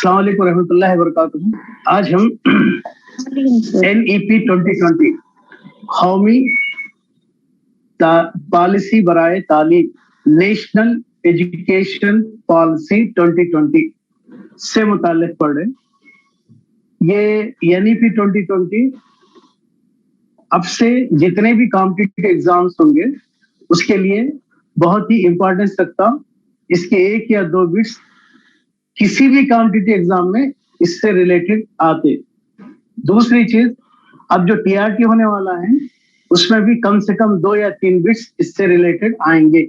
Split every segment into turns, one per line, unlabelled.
अस्सलाम वालेकुम रहमतुल्लाहि व बरकातुहू। आज हम NEP 2020 कौमी पॉलिसी बराए तालीम नेशनल एजुकेशन पॉलिसी 2020 से मुताल्लिक पढ़ रहे। ये NEP 2020 अब से जितने भी कॉम्पिटिटिव एग्जाम्स होंगे उसके लिए बहुत ही इंपॉर्टेंस रखता। इसके एक या दो बिट्स किसी भी कॉम्पिटिटिव एग्जाम में इससे रिलेटेड आते। दूसरी चीज, अब जो TRT होने वाला है उसमें भी कम से कम 2 या 3 बिट्स इससे रिलेटेड आएंगे।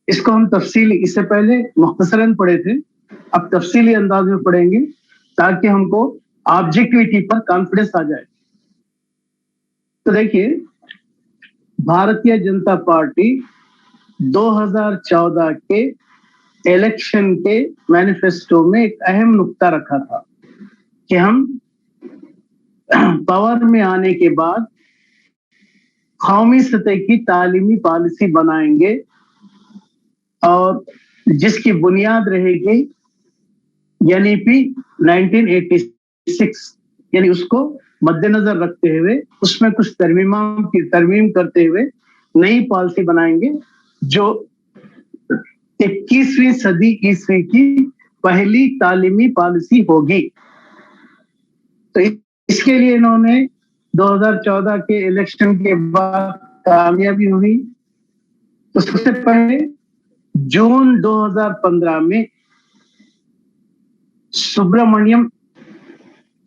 इसको हम तफसीली, इससे पहले मुख्तसरन पढ़े थे, अब तफसीली अंदाज में पढ़ेंगे ताकि हमको ऑब्जेक्टिविटी पर कॉन्फिडेंस आ जाए। तो देखिए, भारतीय जनता पार्टी 2014 के इलेक्शन के मैनिफेस्टो में एक अहम नुक्ता रखा था कि हम पावर में आने के बाद कौमी सतह की तालीमी पॉलिसी बनाएंगे और जिसकी बुनियाद रहेगी NEP 1986, यानी उसको मद्देनजर रखते हुए उसमें कुछ तरमीम करते हुए नई पॉलिसी बनाएंगे जो 21वीं सदी ईस्वी की पहली तालीमी पॉलिसी होगी। तो इसके लिए इन्होंने 2014 के इलेक्शन के बाद कामयाबी हुई तो सबसे पहले जून 2015 में सुब्रमण्यम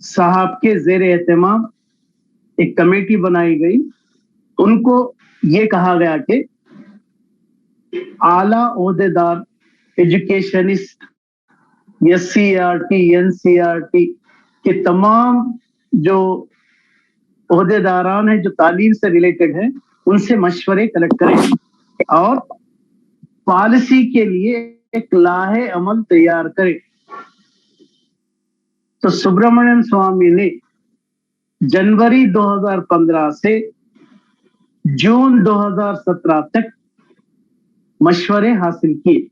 साहब के जेर एहतमाम एक कमेटी बनाई गई। उनको ये कहा गया कि आला ओहदेदार, एजुकेशनिस्ट, SCERT, NCERT के तमाम जो ओहदेदारान हैं जो तालीम से रिलेटेड हैं उनसे मशवरे कलेक्ट करें और पॉलिसी के लिए एक लाहे अमल तैयार करें। तो सुब्रमण्यम स्वामी ने जनवरी 2015 से जून 2017 तक मशवरे हासिल किए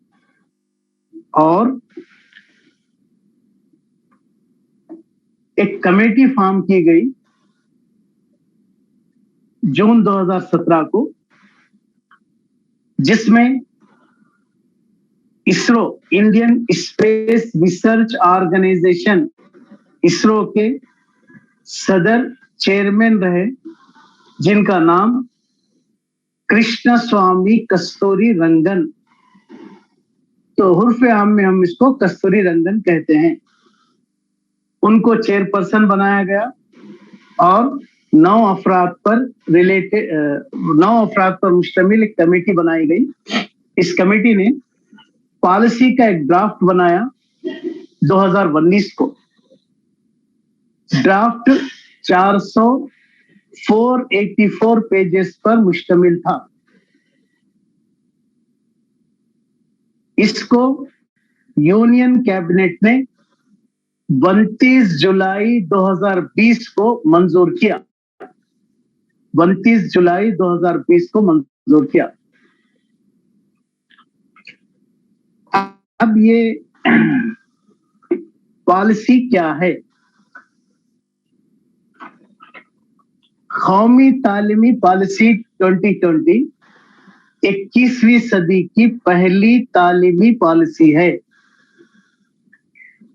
और एक कमेटी फॉर्म की गई जून 2017 को, जिसमें ISRO, Indian space research organisation, ISRO के सदर चेयरमैन रहे जिनका नाम कृष्ण स्वामी कस्तूरी रंगन, तो हुर्फ आम में हम इसको कस्तूरी रंगन कहते हैं, उनको चेयरपर्सन बनाया गया और 9 अफराद पर मुश्तमिल एक कमेटी बनाई गई। इस कमेटी ने पॉलिसी का एक ड्राफ्ट बनाया 2019 को। ड्राफ्ट 484 पेजेस पर मुश्तमिल था। इसको यूनियन कैबिनेट ने 29 जुलाई 2020 को मंजूर किया। 29 जुलाई 2020 को मंजूर किया। अब ये पॉलिसी क्या है? कौमी तालीमी पॉलिसी 2020 21वीं सदी की पहली तालीमी पॉलिसी है।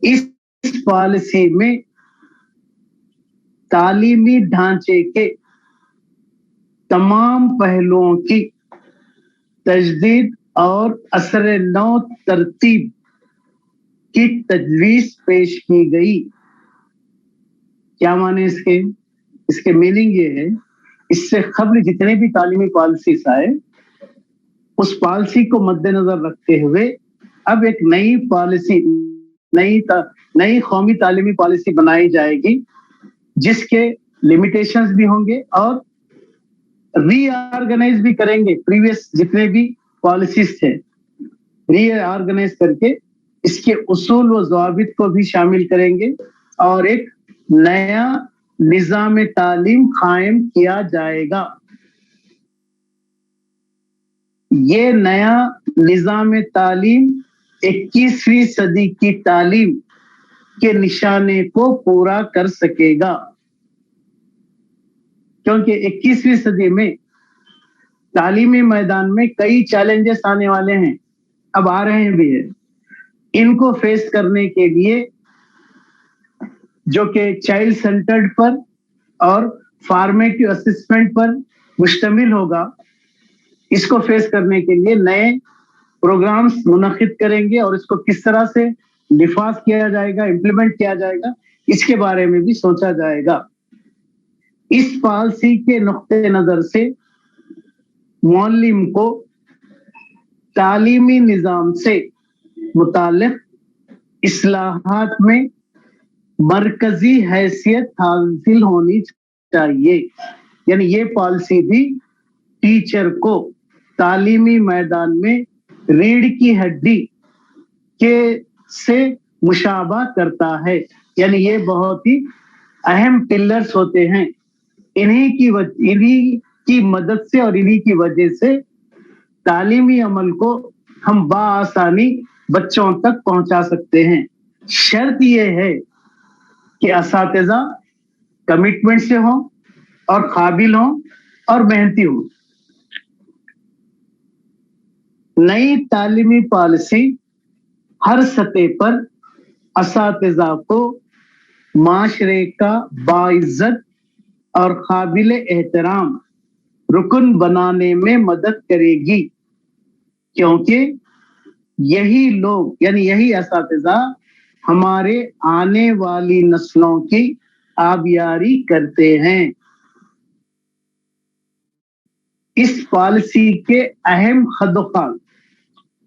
इस पॉलिसी में तालीमी ढांचे के तमाम पहलुओं की तजदीद और असर नौ तरतीब की तजवीज पेश की गई। क्या माने इसके? इसके मीनिंग ये है, इससे कबल जितने भी तालीमी पॉलिसीज आए उस पॉलिसी को मद्देनजर रखते हुए अब एक नई पॉलिसी, नई कौमी तालीमी पॉलिसी बनाई जाएगी जिसके लिमिटेशंस भी होंगे और रीऑर्गेनाइज भी करेंगे। प्रीवियस जितने भी पॉलिसीज थे रीऑर्गेनाइज करके इसके उसूल व ज़वाबित को भी शामिल करेंगे और एक नया निज़ाम तालीम कायम किया जाएगा। ये नया निज़ाम तालीम 21वीं सदी की तालीम के निशाने को पूरा कर सकेगा, क्योंकि 21वीं सदी में तालीमी मैदान में कई चैलेंजेस आने वाले हैं, अब आ रहे हैं भी है। इनको फेस करने के लिए जो कि चाइल्ड सेंटर्ड पर और फॉर्मेटिव असेसमेंट पर मुश्तमिल होगा, इसको फेस करने के लिए नए प्रोग्राम्स मुनक्किद करेंगे और इसको किस तरह से निफाज किया जाएगा, इम्प्लीमेंट किया जाएगा, इसके बारे में भी सोचा जाएगा। इस पॉलिसी के नुक्ते नजर से मुअल्लिम को तालीमी निजाम से मुताल्लिक इस्लाहात में मरकजी हैसियत हासिल होनी चाहिए। यानी ये पॉलिसी भी टीचर को तालीमी मैदान में रीढ़ की हड्डी के से मुशाबा करता है। यानी ये बहुत ही अहम पिलर्स होते हैं। इन्हीं की मदद से और इन्हीं की वजह से तालीमी अमल को हम बाआसानी बच्चों तक पहुंचा सकते हैं। शर्त यह है कि असातिज़ा कमिटमेंट से हों और काबिल हों और मेहनती हों। नई तालीमी पॉलिसी हर सतह पर असातिज़ा को माशरे का बाइज्जत और काबिल एहतराम रुकन बनाने में मदद करेगी, क्योंकि यही लोग यानी यही असातिज़ा हमारे आने वाली नस्लों की आबियारी करते हैं। इस पॉलिसी के अहम खदोखाल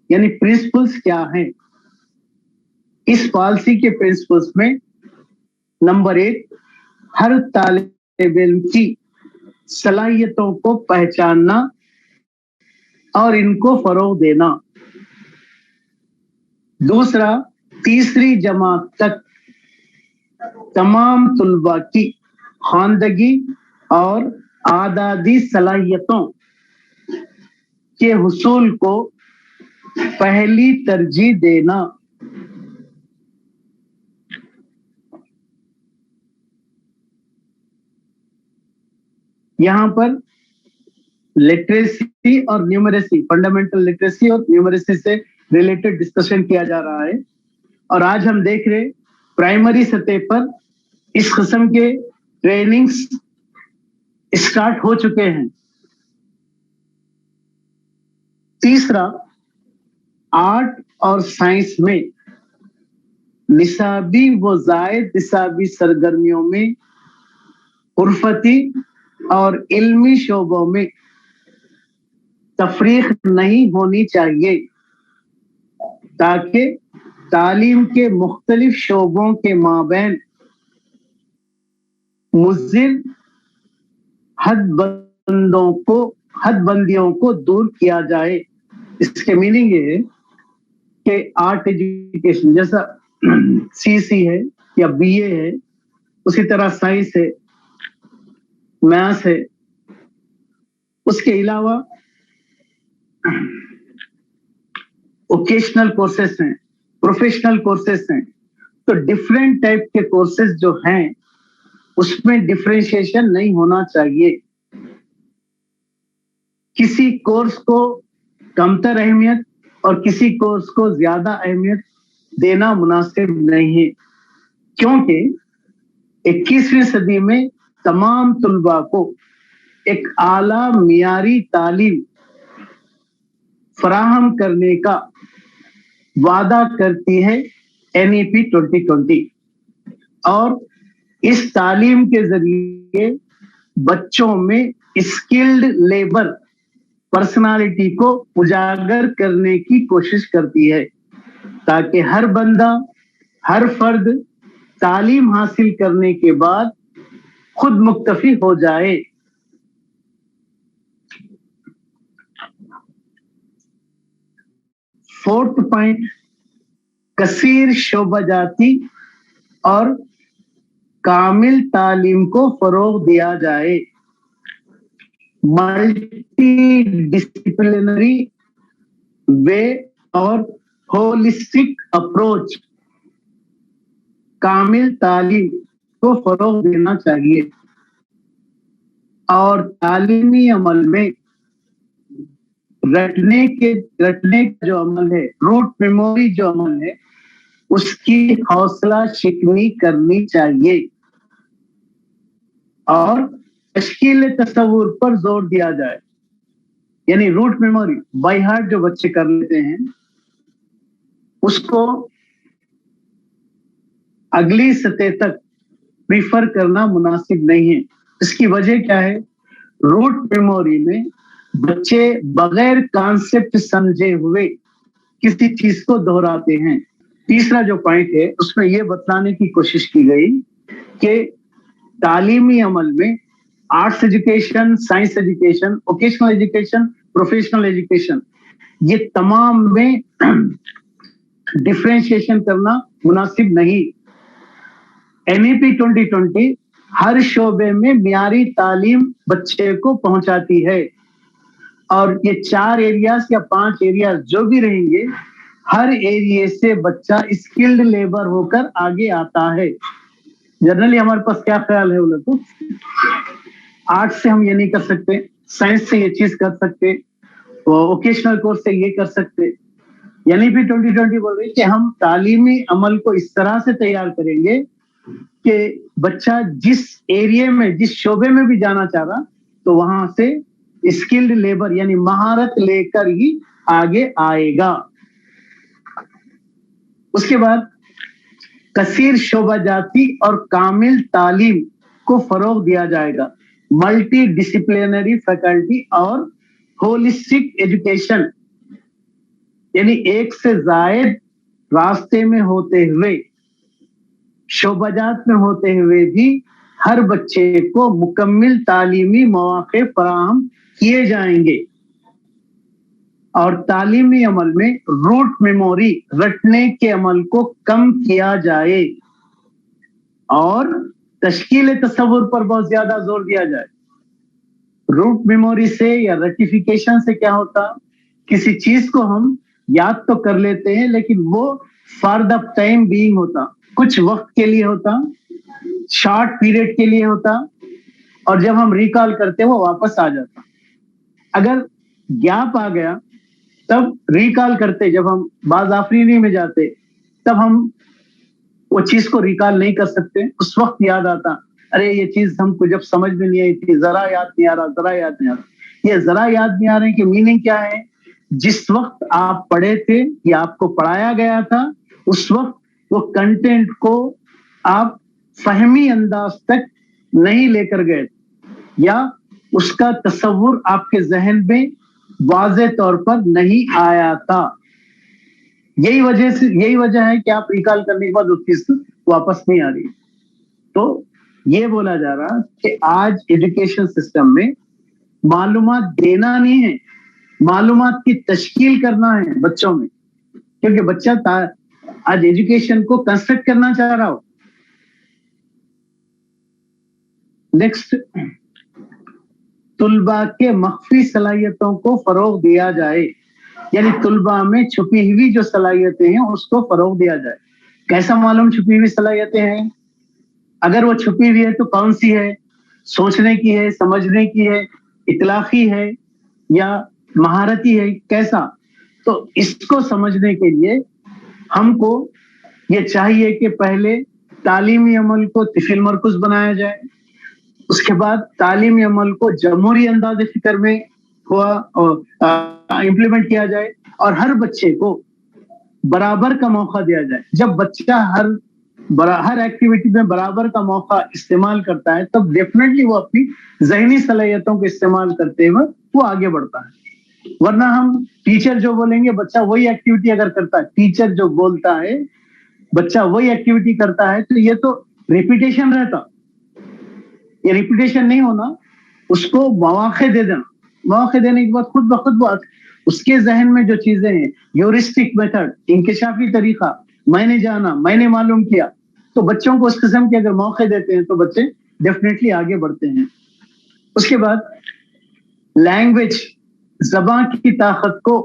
यानी प्रिंसिपल्स क्या हैं? इस पॉलिसी के प्रिंसिपल्स में नंबर 1, हर तालिब इल्म की सलाहियतों को पहचानना और इनको फरोग देना। दूसरा, तीसरी जमात तक तमाम तुलबा की खानदगी और आदादी सलाहियतों के हुसूल को पहली तरजीह देना। यहां पर लिटरेसी और न्यूमरेसी, फंडामेंटल लिटरेसी और न्यूमरेसी से रिलेटेड डिस्कशन किया जा रहा है। और आज हम देख रहे प्राइमरी सतह पर इस किस्म के ट्रेनिंग्स स्टार्ट हो चुके हैं। तीसरा, आर्ट और साइंस में निसाबी व जायद निसाबी सरगर्मियों में उर्फती और इल्मी शोबों में तफरीक नहीं होनी चाहिए, ताकि तालीम के मुख्तलिफ शोबों के माबैन मुज़िर हदबंदियों को दूर किया जाए। इसके मीनिंग ये है कि आर्ट एजुकेशन जैसा सीसी है या बीए है, उसी तरह साइंस है, मैथ्स है, उसके अलावा वोकेशनल कोर्सेस हैं, प्रोफेशनल कोर्सेस हैं। तो डिफरेंट टाइप के कोर्सेस जो हैं उसमें डिफरेंशिएशन नहीं होना चाहिए। किसी कोर्स को कमतर अहमियत और किसी कोर्स को ज्यादा अहमियत देना मुनासिब नहीं है, क्योंकि 21वीं सदी में तमाम तुलबा को एक आला मियारी तालीम फराहम करने का वादा करती है NEP 2020। और इस तालीम के जरिए बच्चों में स्किल्ड लेबर पर्सनालिटी को उजागर करने की कोशिश करती है, ताकि हर बंदा, हर फर्द तालीम हासिल करने के बाद खुद मुक्तफी हो जाए। फोर्थ पॉइंट, कसीर शोबाजाती और कामिल तालीम को फरोग दिया जाए। मल्टी डिसिप्लिनरी वे और होलिस्टिक अप्रोच, कामिल तालीम को फरोग देना चाहिए और तालीमी अमल में रटने का जो अमल है, रूट मेमोरी जो अमल है, उसकी हौसला शिकनी करनी चाहिए और तश्कील तसव्वुर पर जोर दिया जाए। यानी रूट मेमोरी बाय हार्ट जो बच्चे कर लेते हैं उसको अगली सतह तक प्रीफर करना मुनासिब नहीं है। इसकी वजह क्या है? रूट मेमोरी में बच्चे बगैर कॉन्सेप्ट समझे हुए किसी चीज को दोहराते हैं। तीसरा जो पॉइंट है उसमें यह बतलाने की कोशिश की गई कि तालीमी अमल में arts education, science education, vocational education, professional education, ये तमाम में डिफरेंशिएशन करना मुनासिब नहीं। एनईपी 2020 हर शोबे में मियारी तालीम बच्चे को पहुंचाती है और ये 4 एरियाज या 5 एरियाज जो भी रहेंगे, हर एरिया से बच्चा स्किल्ड लेबर होकर आगे आता है। जनरली हमारे पास क्या ख्याल है बोले तो आर्ट्स से हम ये नहीं कर सकते, साइंस से ये चीज कर सकते, वोकेशनल कोर्स से ये कर सकते। यानी भी 2020 बोल रही है कि हम तालीमी अमल को इस तरह से तैयार करेंगे कि बच्चा जिस एरिया में, जिस शोबे में भी जाना चाह रहा तो वहां से स्किल्ड लेबर यानी महारत लेकर ही आगे आएगा। उसके बाद कसीर शोबाजाती और कामिल तालीम को फरोग दिया जाएगा। मल्टी डिसिप्लिनरी फैकल्टी और होलिस्टिक एजुकेशन यानी एक से जायद रास्ते में होते हुए, शोबाजात में होते हुए भी हर बच्चे को मुकम्मिल तालीमी मौके फराहम किए जाएंगे और तालीमी अमल में रूट मेमोरी, रटने के अमल को कम किया जाए और तश्कील तसव्वुर पर बहुत ज्यादा जोर दिया जाए। रूट मेमोरी से या रेटिफिकेशन से क्या होता, किसी चीज को हम याद तो कर लेते हैं लेकिन वो फॉर द टाइम बीइंग होता, कुछ वक्त के लिए होता, शॉर्ट पीरियड के लिए होता और जब हम रिकॉल करते वो वापस आ जाता। अगर गैप आ गया तब रिकॉल करते, जब हम बाज़ाफरीनी में जाते तब हम वो चीज को रिकॉल नहीं कर सकते। उस वक्त याद आता, अरे ये चीज हमको जब समझ में नहीं आई थी, जरा याद नहीं आ रहा, जरा याद नहीं आ रहा। ये जरा याद नहीं आ रहे कि मीनिंग क्या है? जिस वक्त आप पढ़े थे या आपको पढ़ाया गया था उस वक्त वो कंटेंट को आप फहमी अंदाज तक नहीं लेकर गए या उसका तसव्वुर आपके जहन में वाज़े तौर पर नहीं आया था। यही वजह है कि आप रिकॉल करने के बाद उस चीज वापस नहीं आ रही। तो ये बोला जा रहा कि आज एजुकेशन सिस्टम में मालूमात देना नहीं है, मालूमात की तश्कील करना है बच्चों में, क्योंकि बच्चा आज एजुकेशन को कंस्ट्रक्ट करना चाह रहा हो। नेक्स्ट, तुलबा के मख्फी सलाहियतों को फरोग दिया जाए, यानी तुलबा में छुपी हुई जो सलाहियतें हैं उसको फरोग दिया जाए। कैसा मालूम छुपी हुई सलाहियतें हैं? अगर वो छुपी हुई है तो कौन सी है? सोचने की है, समझने की है, इतलाकी है या महारती है, कैसा? तो इसको समझने के लिए हमको ये चाहिए कि पहले तालीमी अमल को तिफिल मरकुज बनाया जाए, उसके बाद तालीमी अमल को जमहूरी अंदाज़े फिक्र में इम्प्लीमेंट किया जाए और हर बच्चे को बराबर का मौका दिया जाए। जब बच्चा हर एक्टिविटी में बराबर का मौका इस्तेमाल करता है तब डेफिनेटली वो अपनी ज़हनी सलाहियतों को इस्तेमाल करते हुए वो आगे बढ़ता है। वरना हम टीचर जो बोलेंगे बच्चा वही एक्टिविटी अगर करता है, टीचर जो बोलता है बच्चा वही एक्टिविटी करता है, तो ये तो रिपीटेशन रहता। ये रिपीटेशन नहीं होना, उसको मौके दे देना। मौके देने के बाद खुद ब खुद उसके जहन में जो चीजें हैं, ह्यूरिस्टिक मेथड, इंकिशाफी तरीका, मैंने जाना, मैंने मालूम किया, तो बच्चों को उस किस्म के अगर मौके देते हैं तो बच्चे डेफिनेटली आगे बढ़ते हैं। उसके बाद लैंग्वेज, ज़बान की ताकत को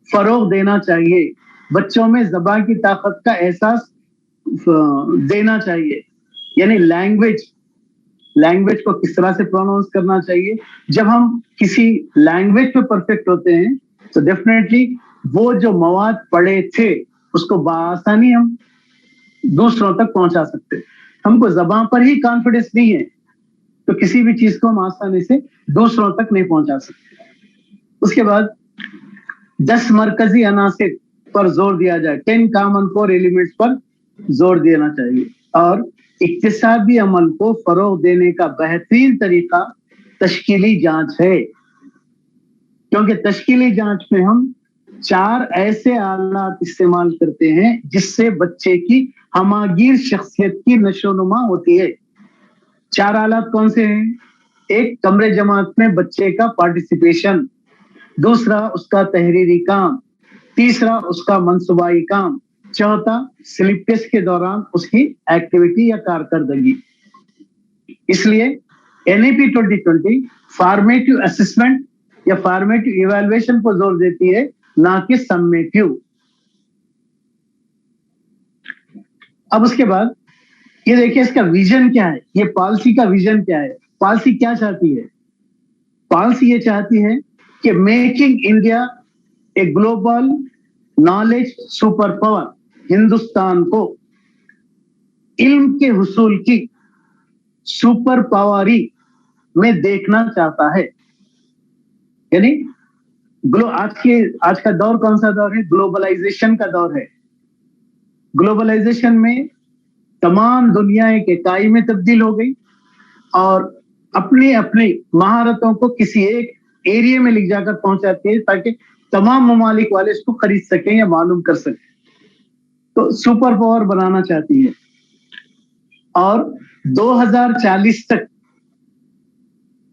फरोग देना चाहिए। بچوں میں زبان کی طاقت کا احساس دینا چاہیے. یعنی لینگویج کو کس طرح سے پروناؤنس کرنا چاہیے. جب ہم کسی لینگویج پہ پرفیکٹ ہوتے ہیں تو ڈیفینیٹلی وہ جو مواد پڑھے تھے اس کو بآسانی ہم دوسروں تک پہنچا سکتے. ہم کو زبان پر ہی کانفیڈنس نہیں ہے تو کسی بھی چیز کو ہم آسانی سے دوسروں تک نہیں پہنچا سکتے. اس کے بعد 10 مرکزی عناصر پر زور دیا جائے, 10 کامن کور ایلیمنٹس پر زور دینا چاہیے. اور اقتصادی عمل کو فروغ دینے کا بہترین طریقہ تشکیلی جانچ ہے, کیونکہ تشکیلی جانچ میں ہم 4 ایسے آلات استعمال کرتے ہیں جس سے بچے کی ہماگیر شخصیت کی نشو نما ہوتی ہے. 4 آلات کون سے ہیں؟ ایک, کمرے جماعت میں بچے کا پارٹیسپیشن. دوسرا, اس کا تحریری کام. تیسرا, اس کا منصوبائی کام. چوتھا, سلپ ٹیسٹ کے دوران اس کی ایکٹیویٹی یا کارکردگی. اس لیے NEP 2020 فارمیٹیو اسسمنٹ یا فارمیٹیو ایویلویشن پر زور دیتی ہے, نہ کہ سمیٹیو. اب اس کے بعد یہ دیکھیں اس کا ویژن کیا ہے, یہ پالیسی کا ویژن کیا ہے. پالیسی کیا چاہتی ہے؟ پالیسی یہ چاہتی ہے کہ making India a global knowledge super power, Hindustan کو علم کے حصول کی سپر پاوری میں دیکھنا چاہتا ہے. یعنی آج کا دور کون سا دور ہے؟ گلوبلائزیشن کا دور ہے. گلوبلائزیشن میں تمام دنیا ایک اکائی میں تبدیل ہو گئی اور اپنی اپنی مہارتوں کو کسی ایک ایریا میں لے جا کر پہنچاتی ہے تاکہ تمام ممالک والے اس کو خرید سکیں یا معلوم کر سکیں. تو سپر پاور بنانا چاہتی ہے اور 2040 تک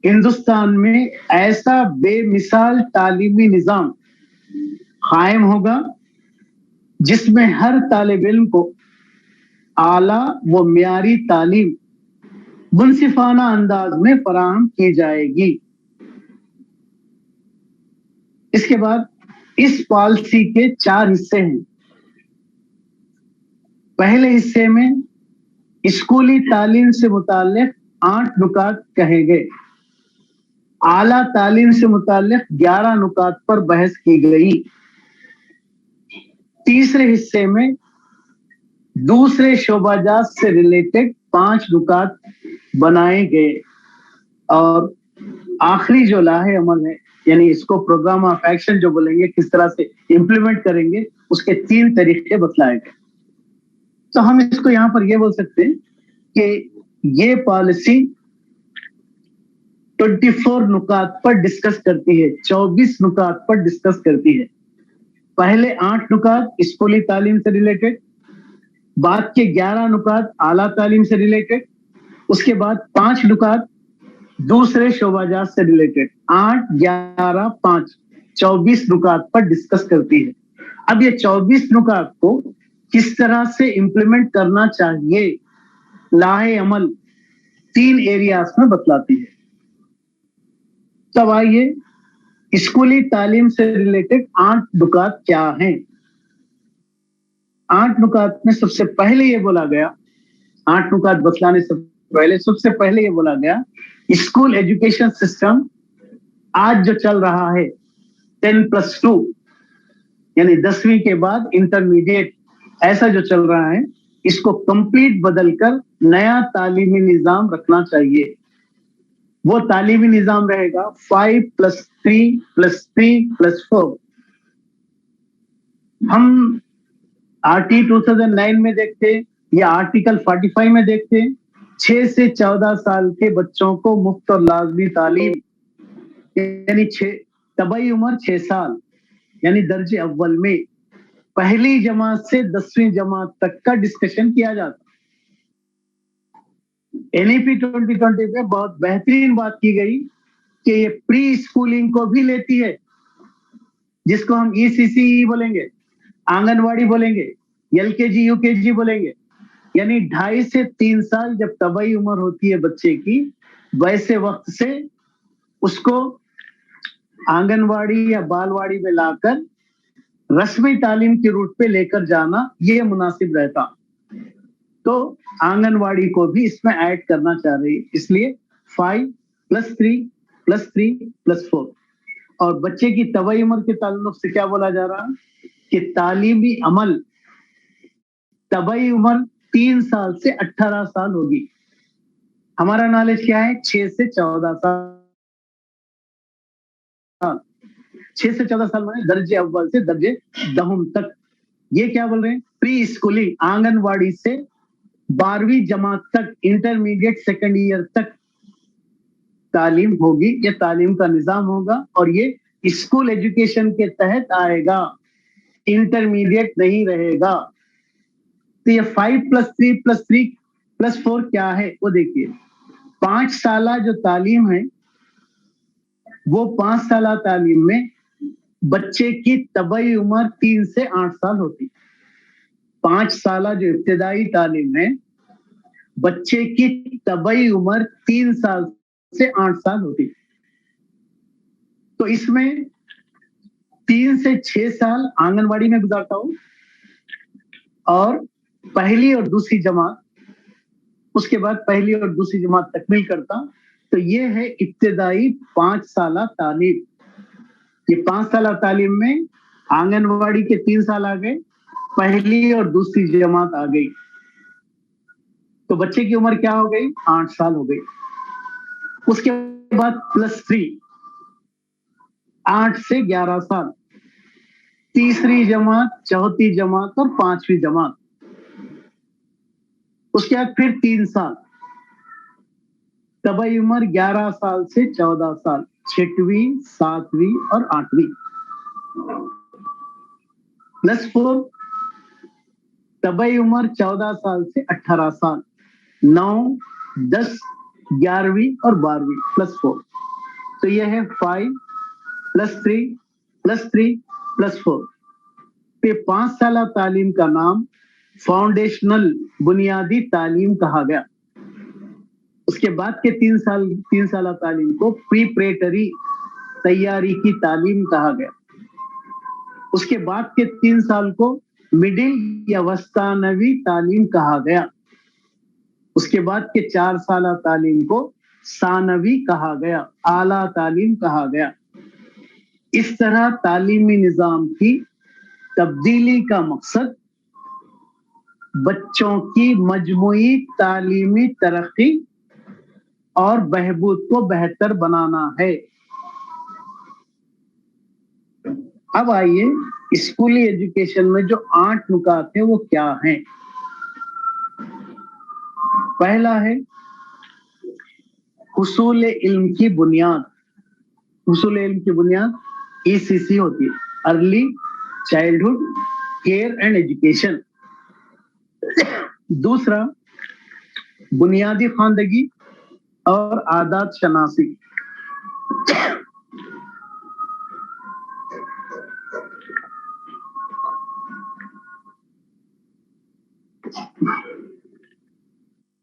ہندوستان میں ایسا بے مثال تعلیمی نظام قائم ہوگا جس میں ہر طالب علم کو اعلیٰ و معیاری تعلیم منصفانہ انداز میں فراہم کی جائے گی. اس کے بعد اس پالیسی کے 4 حصے ہیں. پہلے حصے میں اسکولی تعلیم سے متعلق 8 نکات کہے گئے. اعلیٰ تعلیم سے متعلق 11 نکات پر بحث کی گئی. تیسرے حصے میں دوسرے شعبہ جات سے ریلیٹڈ 5 نکات بنائے گئے اور آخری جو لاہے عمل ہے یعنی اس کو پروگرام آف ایکشن جو بولیں گے, کس طرح سے امپلیمنٹ کریں گے, اس کے 3 طریقے بتلائے گئے. تو ہم اس کو یہاں پر یہ بول سکتے ہیں کہ یہ پالیسی 24 نکات پر ڈسکس کرتی ہے, 24 نکات پر ڈسکس کرتی ہے. پہلے 8 نکات اسکولی تعلیم سے ریلیٹڈ, بعد کے 11 نکات اعلیٰ تعلیم سے ریلیٹڈ, اس کے بعد 5 نکات دوسرے شعبہ جات سے ریلیٹڈ. 8 11 5 24 نکات پر ڈسکس کرتی ہے. اب یہ 24 نکات کو کس طرح سے امپلیمنٹ کرنا چاہیے, لاہے عمل 3 ایریاز میں بتلاتی ہے. تب آئیے اسکولی تعلیم سے ریلیٹڈ 8 نکات کیا ہیں. 8 نکات میں سب سے پہلے یہ بولا گیا, 8 نکات بتلانے سے پہلے سب سے پہلے یہ بولا گیا, اسکول ایجوکیشن سسٹم آج جو چل رہا ہے 10+2 یعنی 10ویں کے بعد انٹرمیڈیٹ, ایسا جو چل رہا ہے اس کو کمپلیٹ بدل کر نیا تعلیمی نظام رکھنا چاہیے. وہ تعلیمی نظام رہے گا 5+3+3+4. ہم RT 2009 میں دیکھتے یا آرٹیکل 45 میں دیکھتے 6 سے 14 سال کے بچوں کو مفت اور لازمی تعلیم یعنی طبعی عمر 6 سال یعنی درجے اول میں پہلی جماعت سے 10ویں جماعت تک کا ڈسکشن کیا جاتا. NEP 2020 پہ بہت بہترین بات کی گئی کہ یہ پری اسکولنگ کو بھی لیتی ہے, جس کو ہم ECCE بولیں گے, آنگن واڑی بولیں گے, LKG UKG بولیں گے. یعنی 2.5 سے 3 سال جب طبعی عمر ہوتی ہے بچے کی, ویسے وقت سے اس کو آنگن واڑی یا بال واڑی میں لا کر रस्मी तालीम के रूट पे लेकर जाना ये मुनासिब रहता। तो आंगनवाड़ी को भी इसमें ऐड करना चाह रही है, इसलिए 5 + 3 + 3 + 4। और बच्चे की तबई उम्र के ताल्लुक से क्या बोला जा रहा है कि तालीमी अमल तबई उम्र 3 साल से 18 साल होगी। हमारा नॉलेज क्या है, 6 से 14 साल। 6 से 14 साल में दर्जे अव्वल से दर्जे दहम तक। ये क्या बोल रहे हैं, प्री स्कूलिंग आंगनवाड़ी से 12वीं जमात तक, इंटरमीडिएट सेकंड ईयर तक तालीम होगी, ये तालीम का निजाम होगा और ये स्कूल एजुकेशन के तहत आएगा, इंटरमीडिएट नहीं रहेगा। तो ये 5 + 3 + 3 + 4 क्या है वो देखिए। 5 साल जो तालीम है वो 5 साल तालीम में बच्चे की तबई उम्र 3 से 8 साल होती। 5 साल जो इब्तिदाई तालीम है बच्चे की तबई उम्र 3 साल से 8 साल होती। तो इसमें 3 से 6 साल आंगनवाड़ी में गुजारता हूं और पहली और दूसरी जमात, उसके बाद पहली और दूसरी जमात तकमील करता। तो ये है इब्तिदाई 5 साल तालीम। ये 5 साल तालीम में आंगनवाड़ी के 3 साल आ गए, पहली और दूसरी जमात आ गई, तो बच्चे की उम्र क्या हो गई, 8 साल हो गई। उसके बाद +3 8 से 11 साल, तीसरी जमात, चौथी जमात और 5वीं जमात। उसके बाद फिर 3 साल, तबई उम्र 11 साल से 14 साल, 6वीं 7वीं और 8वीं। +4 तबई उम्र 14 साल से 18 साल, 9 10 11वीं और 12वीं +4। तो यह है 5 + 3 + 3 + 4। पे 5 साल तालीम का नाम फाउंडेशनल बुनियादी तालीम कहा गया। उसके बाद के 3 साल तालीम को प्रीपरेटरी तैयारी की तालीम कहा गया। उसके बाद के 3 साल को मिडिल या वस्तानवी तालीम कहा गया। उसके बाद के 4 साल तालीम को सानवी कहा गया, आला तालीम कहा गया। इस तरह तालीमी निजाम की तब्दीली का मकसद बच्चों की मजमूई तालीमी तरक्की और बहबूद को बेहतर बनाना है। अब आइए स्कूली एजुकेशन में जो 8 नुकात है वो क्या हैं। पहला है हुसूल इल्म की बुनियाद। हुसूल इल्म की बुनियाद ECC होती है, early childhood care and education. दूसरा बुनियादी खानदगी और आदात शनासी।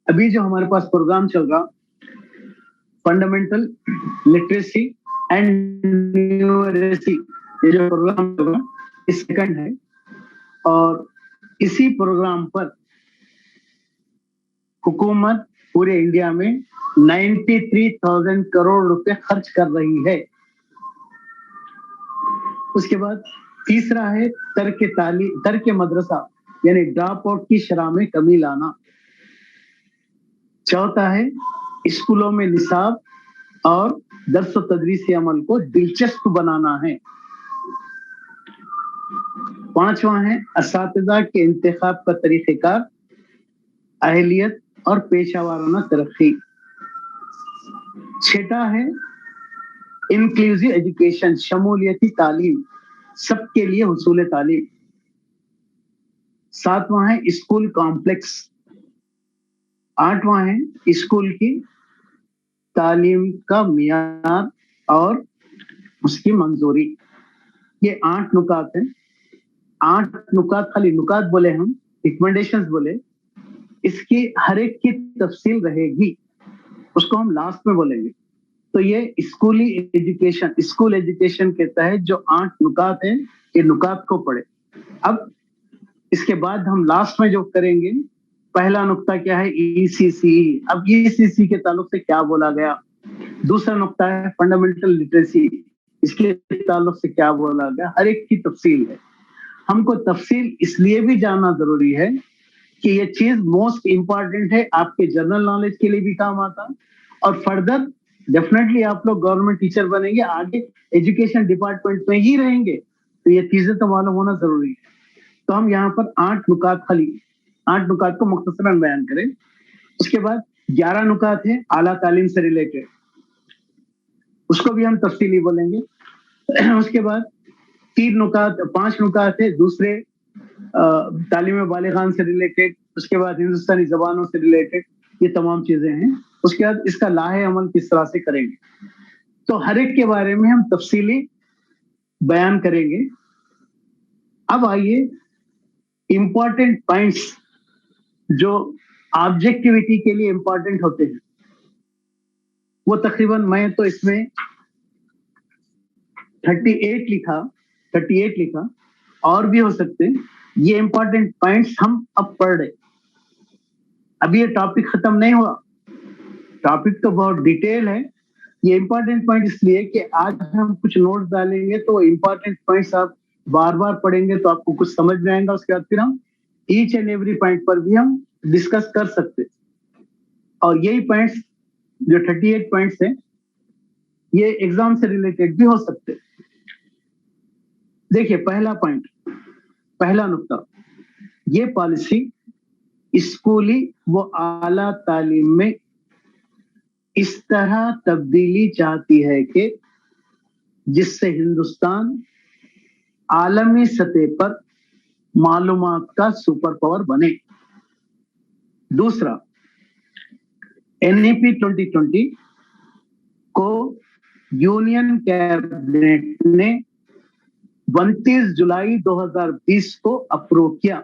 अभी जो हमारे पास प्रोग्राम चल रहा फंडामेंटल लिटरेसी एंड न्यूमरेसी, ये जो प्रोग्राम चल रहा इस सेकंड है और इसी प्रोग्राम पर हुकूमत पूरे इंडिया में 93,000 करोड़ रुपए खर्च कर रही है। उसके बाद तीसरा है तर्क मदरसा यानी ड्रॉप आउट की शरह में कमी लाना। चौथा है स्कूलों में निसाब और दर्स और तदरीसी अमल को दिलचस्प बनाना है। पांचवा है असातिज़ा के इंतखाब का तरीक़ेकार, अहलियत और पेशावाराना तरक्की। छठा है इंक्लूसिव एजुकेशन, शमूलियती तालीम, सबके लिए हुसूल तालीम। सातवां है स्कूल कॉम्प्लेक्स। आठवां है स्कूल की तालीम का मियार और उसकी मंजूरी। ये 8 नुकात हैं। 8 नुकात, खाली नुकात बोले हम, रिकमेंडेशंस बोले, इसकी हर एक की तफसील रहेगी, उसको हम लास्ट में बोलेंगे। तो ये स्कूल एजुकेशन के तहत जो 8 नुकात हैं ये नुकात को पढ़े। अब इसके बाद हम लास्ट में जो करेंगे, पहला नुक्ता क्या है, ECC। अब ECC के ताल्लुक से क्या बोला गया। दूसरा नुक्ता है फंडामेंटल लिटरेसी, इसके ताल्लुक से क्या बोला गया, हर एक की तफसील है। हमको तफसील इसलिए भी जानना जरूरी है कि ये चीज मोस्ट इंपॉर्टेंट है, आपके जनरल नॉलेज के लिए भी काम आता, और फर्दर डेफिनेटली आप लोग गवर्नमेंट टीचर बनेंगे, आगे एजुकेशन डिपार्टमेंट में ही रहेंगे, तो ये चीजें तो मालूम होना जरूरी है। तो हम यहाँ पर 8 नुकात, खाली 8 नुकात को मुख्तसरन बयान करें। उसके बाद 11 नुकात है आला तालीम से रिलेटेड, उसको भी हम तफसीली बोलेंगे। उसके बाद 5 नुकात है दूसरे तालीम बालिगान से रिलेटेड, उसके बाद हिंदुस्तानी जबानों से रिलेटेड, ये तमाम चीजें हैं। उसके बाद इसका लाहे अमल किस तरह से करेंगे, तो हर एक के बारे में हम तफसीली बयान करेंगे। अब आइए इंपॉर्टेंट पॉइंट्स जो ऑब्जेक्टिविटी के लिए इंपॉर्टेंट होते हैं, वो तकरीबन मैं तो इसमें 38 लिखा, और भी हो सकते हैं। ये इंपॉर्टेंट पॉइंट्स हम अब पढ़ रहे। अभी ये टॉपिक खत्म नहीं हुआ, टॉपिक तो बहुत डिटेल है। ये इंपॉर्टेंट पॉइंट इसलिए कि आज हम कुछ नोट्स डालेंगे, तो इंपॉर्टेंट पॉइंट्स आप बार बार पढ़ेंगे तो आपको कुछ समझ में आएगा। उसके बाद फिर हम ईच एंड एवरी पॉइंट पर भी हम डिस्कस कर सकते हैं। और यही पॉइंट्स जो 38 पॉइंट्स हैं, ये एग्जाम से रिलेटेड भी हो सकते हैं। देखिए पहला पॉइंट, पहला नुक्ता, ये पॉलिसी स्कूली व आला तालीम में इस तरह तब्दीली चाहती है कि जिससे हिंदुस्तान आलमी सतह पर मालूमात का सुपर पावर बने। दूसरा, NEP 2020 को यूनियन कैबिनेट ने 29 जुलाई 2020 को अप्रूव किया।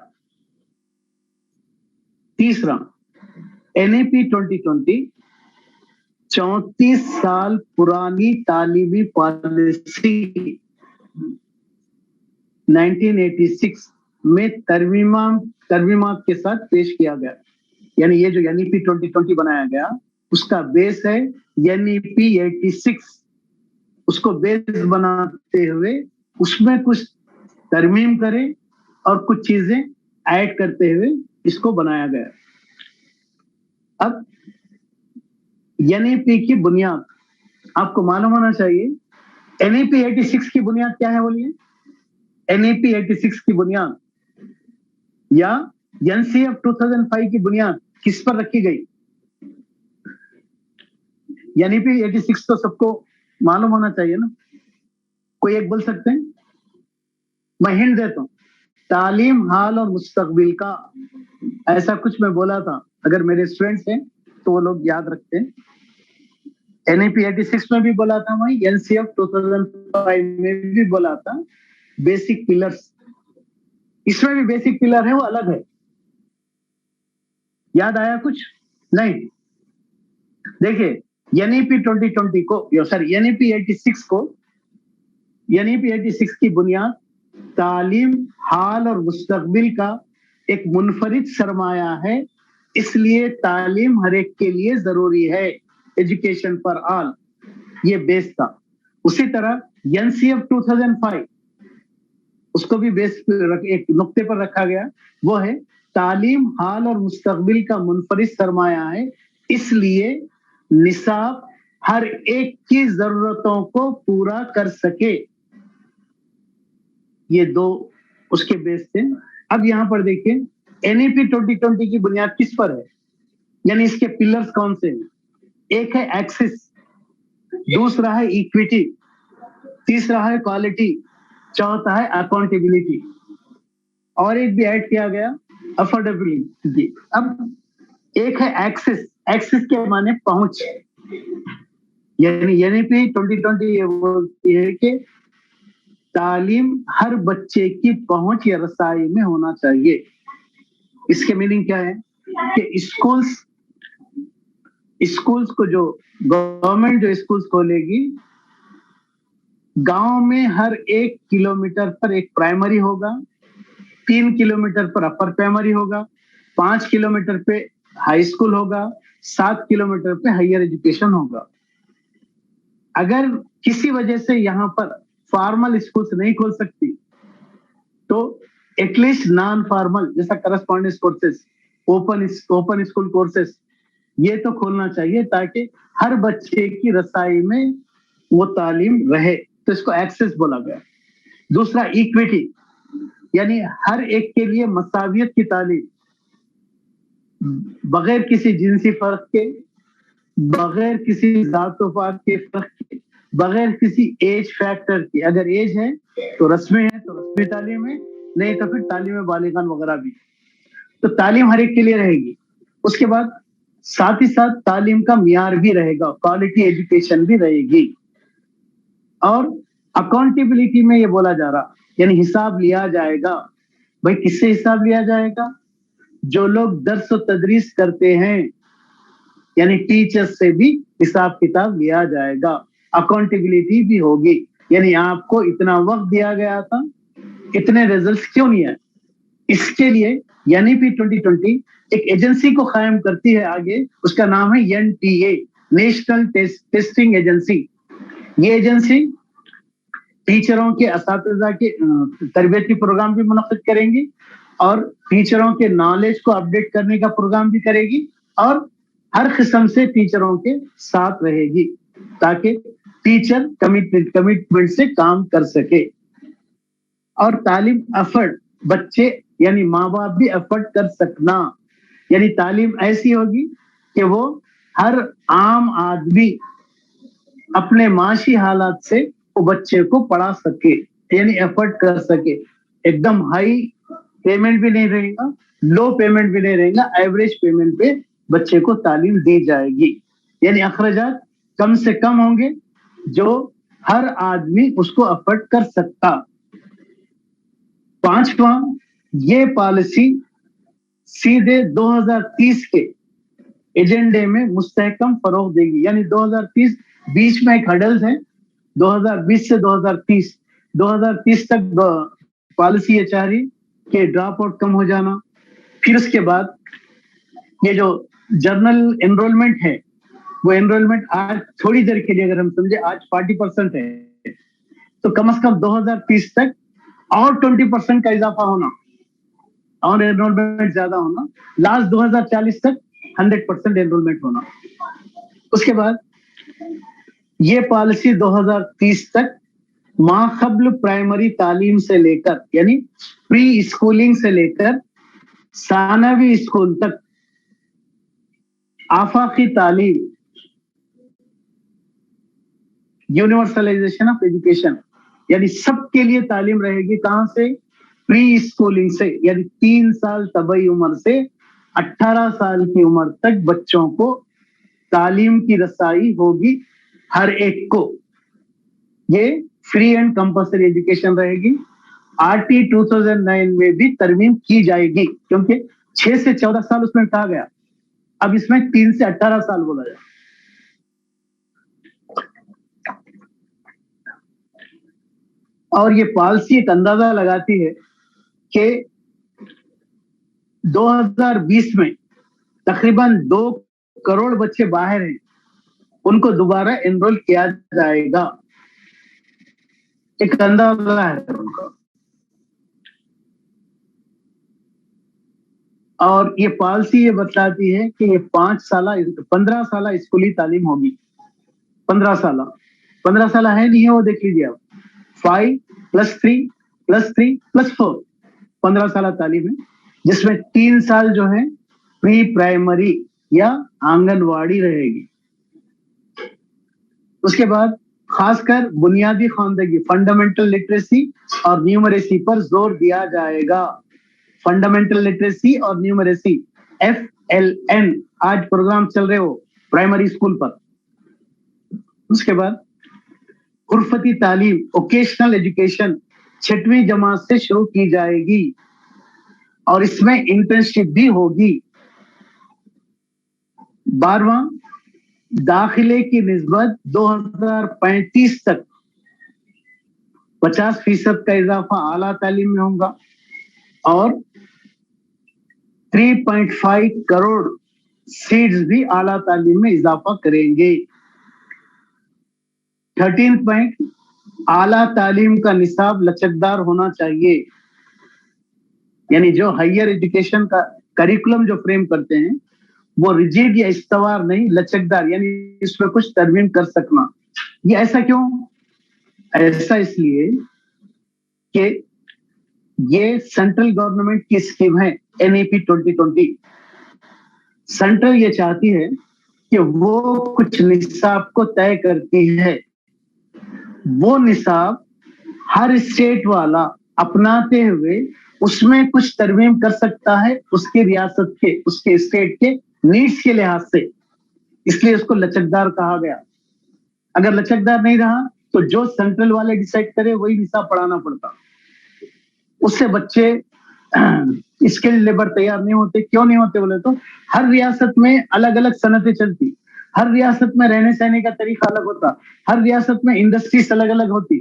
तीसरा, NEP 2020 34 साल पुरानी तालीमी पॉलिसी 1986 में तरमीमात के साथ पेश किया गया। यानी ये जो NEP 2020 बनाया गया, उसका बेस है NEP 86। उसको बेस बनाते हुए उसमें कुछ तरमीम करे और कुछ चीजें ऐड करते हुए इसको बनाया गया। अब NEP की बुनियाद आपको मालूम होना चाहिए। NEP 86 की बुनियाद क्या है बोलिए? NEP 86 की बुनियाद या NCF 2005 की बुनियाद किस पर रखी गई? NEP 86 तो सबको मालूम होना चाहिए ना। कोई एक बोल सकते हैं? मैं हिंट देता हूं, तालीम, हाल और मुस्तकबिल का, ऐसा कुछ मैं बोला था। अगर मेरे स्टूडेंट्स हैं तो वो लोग याद रखते हैं। NEP 86 में भी बोला था मैं, NCF 2005 में भी बोला था। बेसिक पिलर्स, इसमें भी बेसिक पिलर है, वो अलग है। याद आया कुछ? नहीं। देखिए NEP 2020 को, सॉरी NEP 86 को, NEP 86 की बुनियाद तालीम, हाल और मुस्तकबिल का एक मुनफरिद सरमाया है, इसलिए तालीम हर एक के लिए जरूरी है, एजुकेशन फॉर ऑल, ये बेस था। उसी तरह NCF 2005, उसको भी बेस एक नुक्ते पर रखा गया, वो है तालीम, हाल और मुस्तकबिल का मुनफरिद सरमाया है, इसलिए निसाब हर एक की जरूरतों को पूरा कर सके। ये दो उसके बेस थे। अब यहां पर देखिए NEP 2020 की बुनियाद किस पर है, यानी इसके पिलर्स कौन से हैं? एक है एक्सेस, दूसरा है इक्विटी, तीसरा है क्वालिटी, चौथा है अकाउंटेबिलिटी, और एक भी ऐड किया गया अफोर्डेबिलिटी। अब एक है एक्सेस, एक्सेस के माने पहुंच, यानी NEP 2020 ये बोलती है कि तालीम हर बच्चे की पहुंच या रसाई में होना चाहिए। इसके मीनिंग क्या है कि स्कूल्स को जो गवर्नमेंट जो स्कूल्स खोलेगी, गांव में हर 1 किलोमीटर पर एक प्राइमरी होगा, 3 किलोमीटर पर अपर प्राइमरी होगा, 5 किलोमीटर पे हाई स्कूल होगा, 7 किलोमीटर पे हायर एजुकेशन होगा। अगर किसी वजह से यहाँ पर फॉर्मल स्कूल्स नहीं खोल सकती तो एटलीस्ट नॉन फॉर्मल जैसा correspondence courses, open school courses ये तो खोलना चाहिए ताकि हर बच्चे की रसाई में वो तालीम रहे, तो इसको एक्सेस बोला गया। दूसरा इक्विटी, यानी हर एक के लिए मसावियत की तालीम, बगैर किसी जिनसी फर्क के, बगैर किसी जात-ओ-पात के फर्क के, बगैर किसी एज फैक्टर के। अगर एज है तो रस्में है तो रस्मी तालीम है, नहीं तो फिर तालीम बालिगान वगैरह भी। तो तालीम हर एक के लिए रहेगी। उसके बाद साथ ही साथ तालीम का मियार भी रहेगा, क्वालिटी एजुकेशन भी रहेगी। और अकाउंटेबिलिटी में ये बोला जा रहा, यानी हिसाब लिया जाएगा। भाई किससे हिसाब लिया जाएगा? जो लोग दर्स और तदरीस करते हैं, यानी टीचर्स से भी हिसाब किताब लिया जाएगा। अकाउंटेबिलिटी भी होगी, यानी आपको इतना वक्त दिया गया था, इतने रिजल्ट्स क्यों नहीं आए? इसके लिए एनईपी 2020 एक एजेंसी को कायम करती है आगे, उसका नाम है एनटीए, नेशनल टेस्टिंग एजेंसी। ये एजेंसी टीचरों के असातिज़ा के तरबियती प्रोग्राम भी मुनक्किद करेंगी और टीचरों के नॉलेज को अपडेट करने का प्रोग्राम भी करेगी और हर किस्म से टीचरों के साथ रहेगी ताकि टीचर कमिटमेंट से काम कर सके। और तालीम एफर्ट, बच्चे यानी माँ बाप भी एफर्ट कर सकना, यानी तालीम ऐसी होगी कि वो हर आम आदमी अपने माशी हालात से वो बच्चे को पढ़ा सके, यानी एफर्ट कर सके। एकदम हाई पेमेंट भी नहीं रहेगा, लो पेमेंट भी नहीं रहेगा, एवरेज पेमेंट पे बच्चे को तालीम दी जाएगी, यानी अखराजात कम से कम होंगे जो हर आदमी उसको एफर्ट कर सकता। पांचवा, ये पॉलिसी सीधे 2030 के एजेंडे में मुस्तहकम फरोग देगी, यानी 2030 बीच में एक हडल्स है, 2020 से 2030, 2030 तक पॉलिसी ये चाह रही कि ड्रॉप आउट कम हो जाना। फिर उसके बाद ये जो जर्नल एनरोलमेंट है, वो एनरोलमेंट आज थोड़ी देर के लिए अगर हम समझे आज 40% है, तो कम से कम 2030 तक और 20% का इजाफा होना और एनरोलमेंट ज्यादा होना, लास्ट 2040 तक 100% एनरोलमेंट होना। उसके बाद ये पॉलिसी 2030 तक माक़ब्ल प्राइमरी तालीम से लेकर, यानी प्री स्कूलिंग से लेकर सानवी स्कूल तक आफाकी तालीम, यूनिवर्सलाइजेशन ऑफ एजुकेशन, यानी सबके लिए तालीम रहेगी। कहां से? प्री स्कूलिंग से, यानी 3 साल तबई उम्र से 18 साल की उम्र तक बच्चों को तालीम की रसाई होगी हर एक को। ये फ्री एंड कंपल्सरी एजुकेशन रहेगी। आरटी 2009 में भी तरमीम की जाएगी, क्योंकि 6 से 14 साल उसमें कहा गया, अब इसमें 3 से 18 साल बोला जाए। और ये पॉलिसी एक अंदाजा लगाती है कि 2020 में तकरीबन 2 करोड़ बच्चे बाहर हैं, उनको दोबारा एनरोल किया जाएगा, एक अंदाजा है उनका। और ये पॉलिसी ये बताती है कि ये 15 साल स्कूली तालीम होगी। 15 साल है नहीं है, वो देख लीजिए आप, 5 + 3 + 3 + 4, 15 साल तालीम है, जिसमें 3 साल जो है प्री प्राइमरी या आंगनवाड़ी रहेगी। उसके बाद खासकर बुनियादी खानदगी, फंडामेंटल लिटरेसी और न्यूमरेसी पर जोर दिया जाएगा। फंडामेंटल लिटरेसी और न्यूमरेसी, FLN, आज प्रोग्राम चल रहे हो प्राइमरी स्कूल पर। उसके बाद उर्फती तालीम, ओकेशनल एजुकेशन 6वीं जमात से शुरू की जाएगी और इसमें इंटर्नशिप भी होगी। 12वां, दाखिले की निस्बत 2035 तक 50% का इजाफा आला तालीम में होगा और 3.5 करोड़ सीट्स भी आला तालीम में इजाफा करेंगे। 13 पॉइंट, आला तालीम का निसाब लचकदार होना चाहिए, यानी जो हायर एजुकेशन का करिकुलम जो फ्रेम करते हैं वो रिजिड या इस्तवार नहीं, लचकदार, यानी इसमें कुछ तरमीम कर सकना। ये ऐसा क्यों? ऐसा इसलिए कि ये सेंट्रल गवर्नमेंट की स्कीम है एनईपी 2020। सेंट्रल ये चाहती है कि वो कुछ निसाब को तय करती है, वो निसाब हर स्टेट वाला अपनाते हुए उसमें कुछ तरमीम कर सकता है उसके रियासत के, उसके स्टेट के नीड्स के लिहाज से, इसलिए उसको लचकदार कहा गया। अगर लचकदार नहीं रहा तो जो सेंट्रल वाले डिसाइड करे वही निसाब पढ़ाना पड़ता, उससे बच्चे स्किल लेबर तैयार नहीं होते। क्यों नहीं होते बोले तो हर रियासत में अलग अलग सनतें चलती, हर रियासत में रहने सहने का तरीका अलग होता, हर रियासत में इंडस्ट्रीज अलग अलग होती,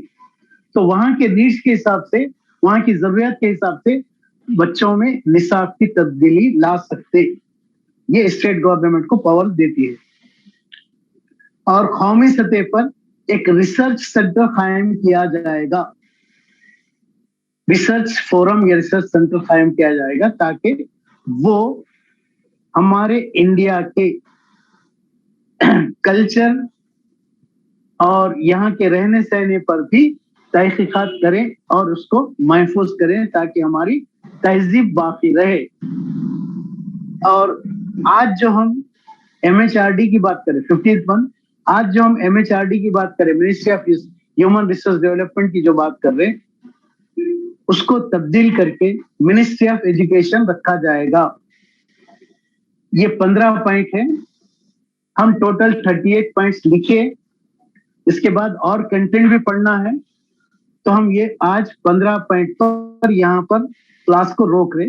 तो वहां के नीड्स के हिसाब से, वहां की जरूरत के हिसाब से बच्चों में निसाब की तब्दीली ला सकते। ये स्टेट गवर्नमेंट को पावर देती है। और कौमी सतह पर एक रिसर्च सेंटर कायम किया जाएगा, रिसर्च फोरम या रिसर्च सेंटर कायम किया जाएगा ताकि वो हमारे इंडिया के कल्चर और यहाँ के रहने सहने पर भी तहकीकात करें और उसको महफूज करें ताकि हमारी तहजीब बाकी रहे। और आज जो हम MHRD की बात करें, 15th month, आज जो हम MHRD की बात करें, ministry of human resource development की जो बात कर रहे हैं, उसको तब्दील करके मिनिस्ट्री ऑफ एजुकेशन रखा जाएगा। ये 15 पॉइंट है, हम टोटल 38 पॉइंट्स लिखे, इसके बाद और कंटेंट भी पढ़ना है, तो हम ये आज 15 पॉइंट पर यहाँ पर क्लास को रोक रहे।